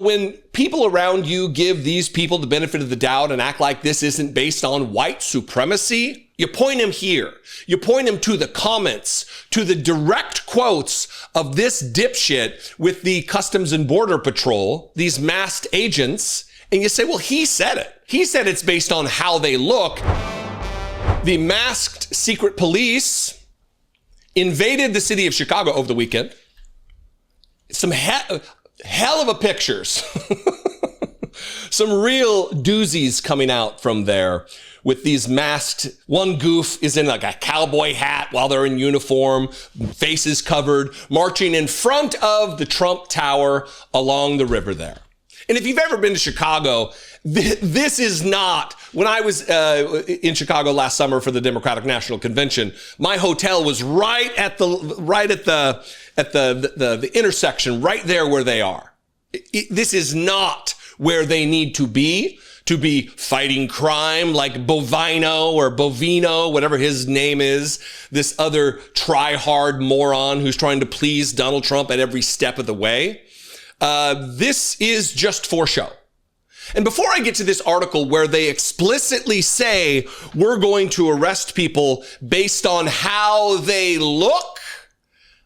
When people around you give these people the benefit of the doubt and act like this isn't based on white supremacy, you point them here. You point them to the comments, to the direct quotes of this dipshit with the Customs and Border Patrol, these masked agents, and you say, well, he said it. He said it's based on how they look. The masked secret police invaded the city of Chicago over the weekend. Some hell of a pictures. Some real doozies coming out from there with these masked. One goof is in like a cowboy hat while they're in uniform, faces covered, marching in front of the Trump Tower along the river there. And if you've ever been to Chicago, this is not, when I was in Chicago last summer for the Democratic National Convention, my hotel was right at the intersection, right there where they are. This is not where they need to be fighting crime like Bovino or Bovino, whatever his name is, this other try-hard moron who's trying to please Donald Trump at every step of the way. This is just for show. And before I get to this article where they explicitly say we're going to arrest people based on how they look,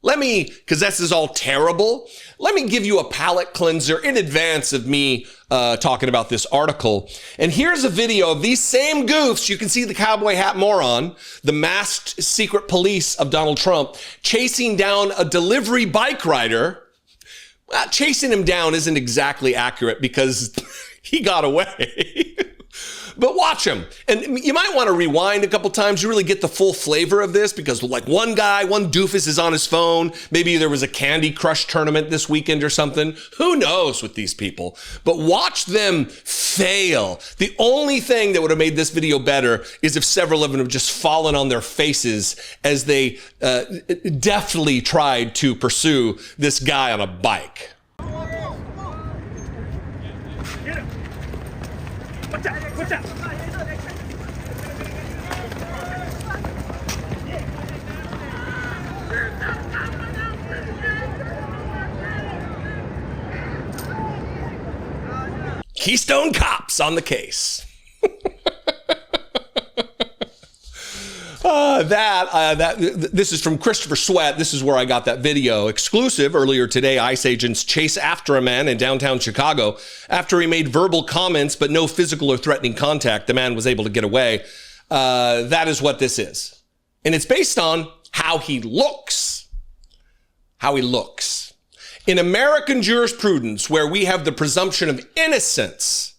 because this is all terrible, let me give you a palate cleanser in advance of me talking about this article. And here's a video of these same goofs. You can see the cowboy hat moron, the masked secret police of Donald Trump, chasing down a delivery bike rider. Well, chasing him down isn't exactly accurate because he got away. But watch him. And you might want to rewind a couple times to really get the full flavor of this, because like one doofus is on his phone. Maybe there was a Candy Crush tournament this weekend or something. Who knows with these people? But watch them fail. The only thing that would have made this video better is if several of them have just fallen on their faces as they deftly tried to pursue this guy on a bike. What's that? Keystone Cops on the case. This is from Christopher Sweat. This is where I got that video. Exclusive. Earlier today, ICE agents chase after a man in downtown Chicago after he made verbal comments but no physical or threatening contact. The man was able to get away. That is what this is. And it's based on how he looks. How he looks. In American jurisprudence, where we have the presumption of innocence,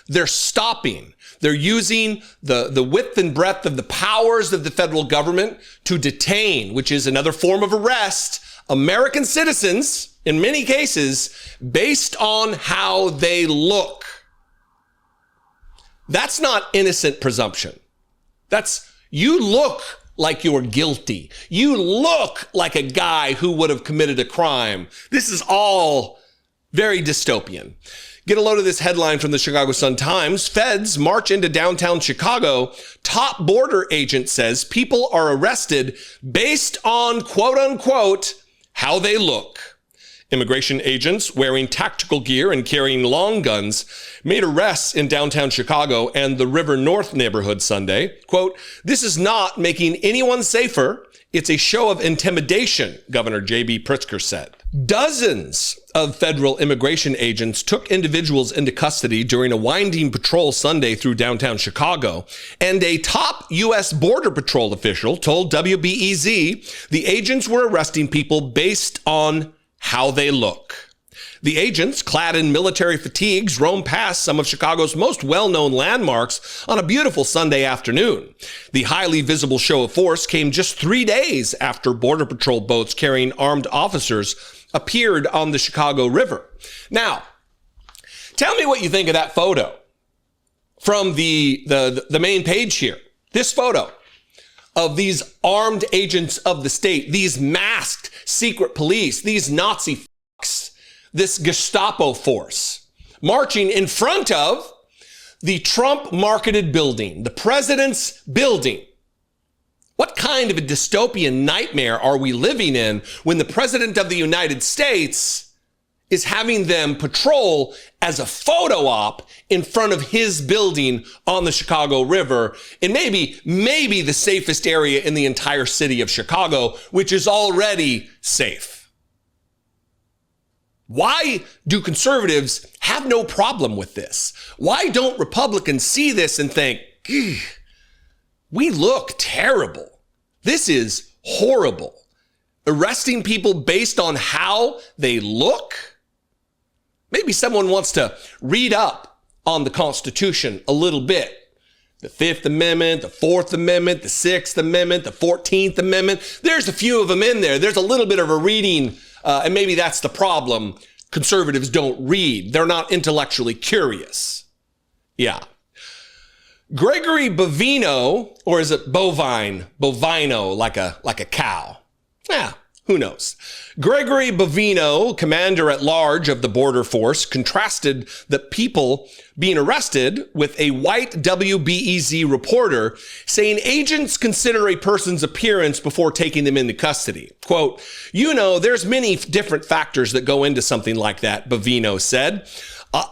they're stopping. They're using the width and breadth of the powers of the federal government to detain, which is another form of arrest, American citizens, in many cases, based on how they look. That's not innocent presumption. You look like you're guilty. You look like a guy who would have committed a crime. This is all very dystopian. Get a load of this headline from the Chicago Sun-Times. Feds march into downtown Chicago. Top border agent says people are arrested based on, quote unquote, how they look. Immigration agents wearing tactical gear and carrying long guns made arrests in downtown Chicago and the River North neighborhood Sunday. Quote, "This is not making anyone safer. It's a show of intimidation," Governor J.B. Pritzker said. Dozens of federal immigration agents took individuals into custody during a winding patrol Sunday through downtown Chicago, and a top U.S. Border Patrol official told WBEZ the agents were arresting people based on how they look. The agents, clad in military fatigues, roamed past some of Chicago's most well-known landmarks on a beautiful Sunday afternoon. The highly visible show of force came just 3 days after Border Patrol boats carrying armed officers appeared on the Chicago River. Now, tell me what you think of that photo from the main page here. This photo of these armed agents of the state, these masked secret police, these Nazi fucks, this Gestapo force, marching in front of the Trump-marketed building, the president's building. What kind of a dystopian nightmare are we living in when the president of the United States is having them patrol as a photo op in front of his building on the Chicago River in maybe the safest area in the entire city of Chicago, which is already safe. Why do conservatives have no problem with this? Why don't Republicans see this and think, we look terrible. This is horrible. Arresting people based on how they look? Maybe someone wants to read up on the Constitution a little bit. The Fifth Amendment, the Fourth Amendment, the Sixth Amendment, the 14th Amendment. There's a few of them in there. There's a little bit of a reading, and maybe that's the problem. Conservatives don't read. They're not intellectually curious. Yeah. Gregory Bovino, or is it bovine? Bovino, like a cow. Yeah. Who knows? Gregory Bovino, commander at large of the border force, contrasted the people being arrested with a white WBEZ reporter saying agents consider a person's appearance before taking them into custody. Quote, there's many different factors that go into something like that, Bovino said.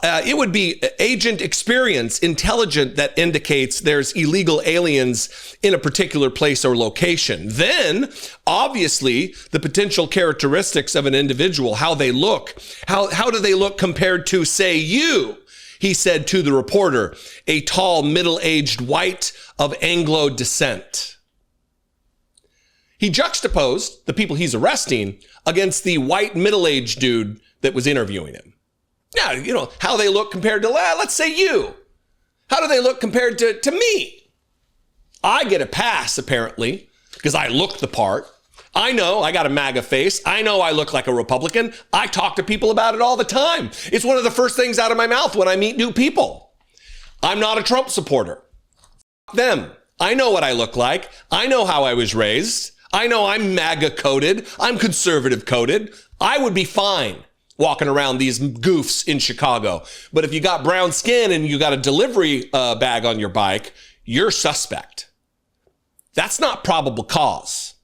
It would be agent experience, intelligent, that indicates there's illegal aliens in a particular place or location. Then, obviously, the potential characteristics of an individual, how they look, how do they look compared to, say, you? He said to the reporter, a tall, middle-aged white of Anglo descent. He juxtaposed the people he's arresting against the white, middle-aged dude that was interviewing him. Yeah, how they look compared to, let's say you. How do they look compared to me? I get a pass, apparently, because I look the part. I know I got a MAGA face. I know I look like a Republican. I talk to people about it all the time. It's one of the first things out of my mouth when I meet new people. I'm not a Trump supporter. F them. I know what I look like. I know how I was raised. I know I'm MAGA coded. I'm conservative coded. I would be fine walking around these goofs in Chicago. But if you got brown skin and you got a delivery bag on your bike, you're suspect. That's not probable cause.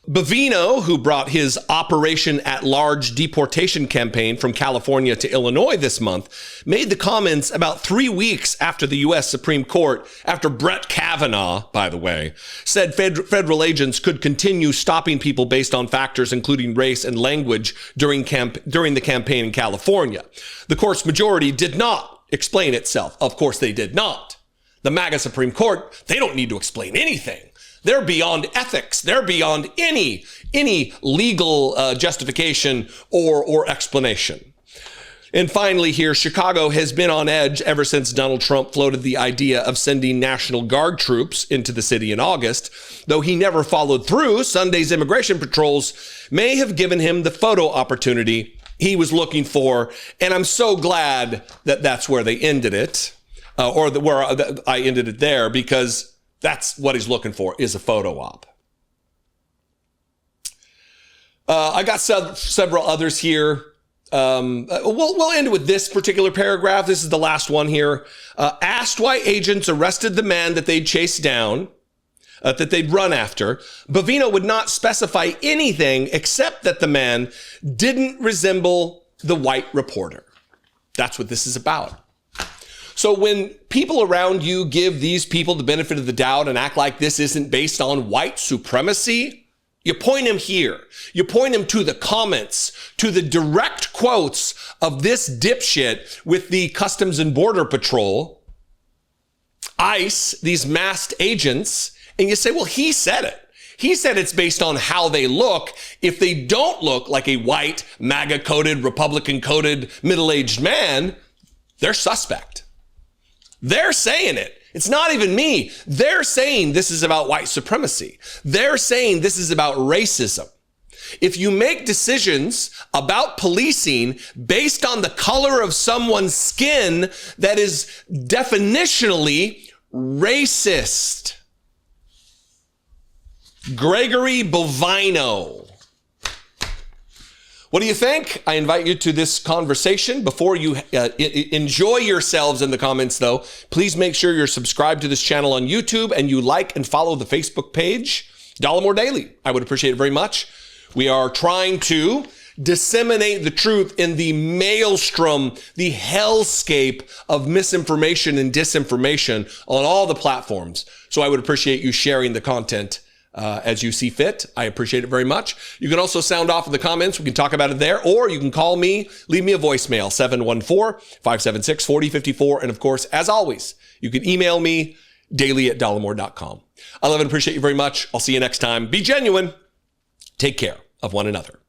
Bovino, who brought his Operation at Large deportation campaign from California to Illinois this month, made the comments about 3 weeks after the U.S. Supreme Court, after Brett Kavanaugh, by the way, said federal agents could continue stopping people based on factors including race and language during the campaign in California. The court's majority did not explain itself. Of course, they did not. The MAGA Supreme Court, they don't need to explain anything. They're beyond ethics. They're beyond any legal justification or explanation. And finally here, Chicago has been on edge ever since Donald Trump floated the idea of sending National Guard troops into the city in August. Though he never followed through, Sunday's immigration patrols may have given him the photo opportunity he was looking for. And I'm so glad that that's where they ended it, where I ended it there, because that's what he's looking for, is a photo op. I got several others here. We'll end with this particular paragraph. This is the last one here. Asked why agents arrested the man that they'd chased down, that they'd run after, Bovino would not specify anything except that the man didn't resemble the white reporter. That's what this is about. So when people around you give these people the benefit of the doubt and act like this isn't based on white supremacy, you point them here. You point them to the comments, to the direct quotes of this dipshit with the Customs and Border Patrol, ICE, these masked agents, and you say, well, he said it. He said it's based on how they look. If they don't look like a white, MAGA-coded, Republican-coded, middle-aged man, they're suspect. They're saying it. It's not even me. They're saying this is about white supremacy. They're saying this is about racism. If you make decisions about policing based on the color of someone's skin, that is definitionally racist. Gregory Bovino. What do you think? I invite you to this conversation. Before you enjoy yourselves in the comments, though, please make sure you're subscribed to this channel on YouTube and you like and follow the Facebook page, Dollemore Daily. I would appreciate it very much. We are trying to disseminate the truth in the maelstrom, the hellscape of misinformation and disinformation on all the platforms. So I would appreciate you sharing the content as you see fit. I appreciate it very much. You can also sound off in the comments. We can talk about it there, or you can call me, leave me a voicemail, 714-576-4054. And of course, as always, you can email me daily@dollemore.com. I love and appreciate you very much. I'll see you next time. Be genuine. Take care of one another.